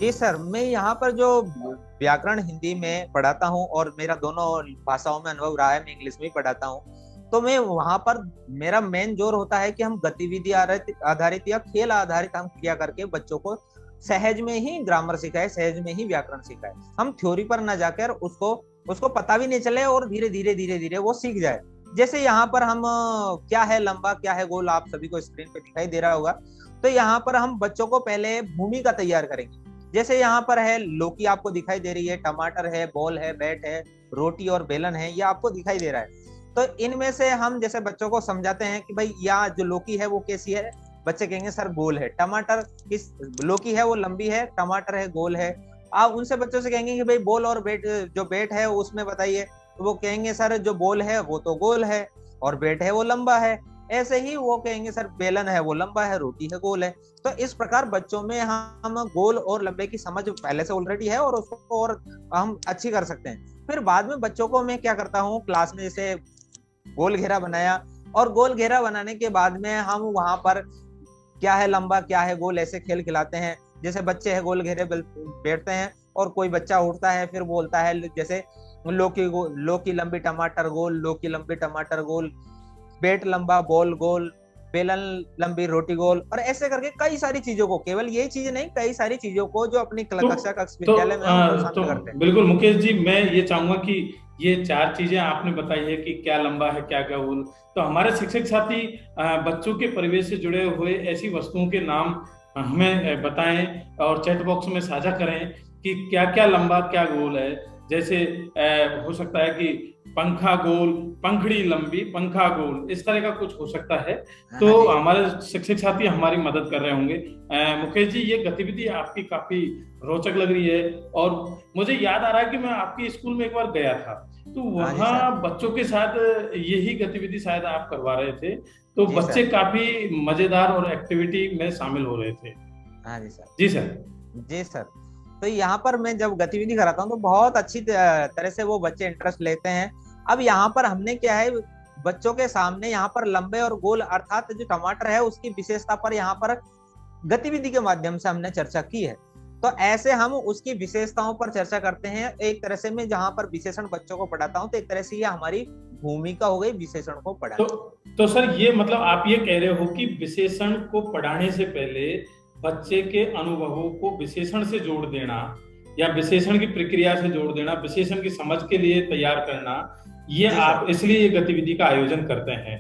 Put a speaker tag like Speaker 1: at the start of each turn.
Speaker 1: जी sir, मैं यहाँ पर जो व्याकरण हिंदी में पढ़ाता हूँ और मेरा दोनों भाषाओं में अनुभव रहा है, मैं इंग्लिश में भी पढ़ाता हूँ, तो मैं वहां पर मेरा मेन जोर होता है कि हम गतिविधि आधारित या खेल आधारित हम क्रिया करके बच्चों को सहज में ही ग्रामर सिखाए, सहज में ही व्याकरण सिखाए। हम थ्योरी पर न जाकर उसको उसको पता भी नहीं चले और धीरे धीरे वो सीख जाए। जैसे यहाँ पर हम क्या है लंबा क्या है गोल, आप सभी को स्क्रीन पे दिखाई दे रहा होगा। तो यहाँ पर हम बच्चों को पहले भूमिका तैयार करेंगे। जैसे यहाँ पर है लौकी आपको दिखाई दे रही है, टमाटर है, बॉल है, बैट है, रोटी और बेलन है, ये आपको दिखाई दे रहा है। तो इनमें से हम जैसे बच्चों को समझाते हैं कि भाई या जो लौकी है वो कैसी है, बच्चे कहेंगे सर गोल है। टमाटर किस, लौकी है वो लंबी है, टमाटर है गोल है। आप उनसे बच्चों से कहेंगे कि भाई बॉल और बैट, जो बैट है उसमें बताइए, तो वो कहेंगे सर जो बॉल है वो तो गोल है और बैट है वो लंबा है। ऐसे ही वो कहेंगे सर बेलन है वो लंबा है, रोटी है गोल है। तो इस प्रकार बच्चों में हम गोल और लंबे की समझ पहले से ऑलरेडी है और उसको और हम अच्छी कर सकते हैं। फिर बाद में बच्चों को मैं क्या करता हूँ, क्लास में जैसे गोल घेरा बनाया, और गोल घेरा बनाने के बाद में हम वहां पर क्या है लंबा क्या है गोल ऐसे खेल खिलाते हैं। जैसे बच्चे है गोल घेरे बैठते हैं और कोई बच्चा उठता है फिर बोलता है जैसे लौकी लंबी टमाटर गोल, लौकी लंबी टमाटर गोल, बेट लंबा बॉल गोल, बेलन लंबी रोटी गोल, और ऐसे करके कई सारी चीजों को, केवल यही चीज नहीं कई सारी चीजों को जो अपनी
Speaker 2: तो
Speaker 1: कक्षा कक्ष विद्यालय में हम उनको
Speaker 2: तो
Speaker 1: शामिल करते हैं।
Speaker 2: बिल्कुल मुकेश जी, मैं ये चाहूंगा कि ये चार चीजें आपने बताई है कि क्या लंबा है क्या गोल, तो हमारे शिक्षक साथी बच्चों के परिवेश से जुड़े हुए ऐसी वस्तुओं के नाम हमें बताएं और चैट बॉक्स में साझा करें कि क्या क्या लंबा क्या गोल है। जैसे हो सकता है कि पंखा गोल, पंखड़ी लंबी, पंखा गोल, इस तरह का कुछ हो सकता है। तो
Speaker 1: हाँ जी।
Speaker 2: हमारे शिक्षक साथी हमारी मदद कर रहे होंगे। मुकेश जी, ये गतिविधि आपकी काफी रोचक लग रही है और मुझे याद आ रहा है कि मैं आपके स्कूल में एक बार गया था, तो
Speaker 1: हाँ जी सर।
Speaker 2: वहाँ बच्चों के साथ यही गतिविधि शायद आप करवा रहे थे। तो
Speaker 1: जी
Speaker 2: बच्चे
Speaker 1: सर।
Speaker 2: काफी मजेदार और एक्टिविटी में शामिल हो रहे थे।
Speaker 1: हाँ जी सर।
Speaker 2: जी सर।
Speaker 1: जी सर। तो यहाँ पर मैं जब गतिविधि कराता हूँ तो बहुत अच्छी तरह से वो बच्चे इंटरेस्ट लेते हैं। अब यहाँ पर हमने क्या है, बच्चों के सामने यहाँ पर लंबे और गोल अर्थात जो टमाटर है उसकी विशेषता पर यहाँ पर गतिविधि के माध्यम से हमने चर्चा की है। तो ऐसे हम उसकी विशेषताओं पर चर्चा करते हैं। एक तरह से मैं जहाँ पर विशेषण बच्चों को पढ़ाता हूँ तो एक तरह से ये हमारी भूमिका हो गई विशेषण को
Speaker 2: तो
Speaker 1: पढ़ाने।
Speaker 2: तो सर, ये मतलब आप ये कह रहे हो कि विशेषण को पढ़ाने से पहले बच्चे के अनुभवों को विशेषण से जोड़ देना या विशेषण की प्रक्रिया से जोड़ देना, विशेषण की समझ के लिए तैयार करना, ये
Speaker 1: जी सर।
Speaker 2: आप इसलिए ये गतिविधि का आयोजन करते हैं।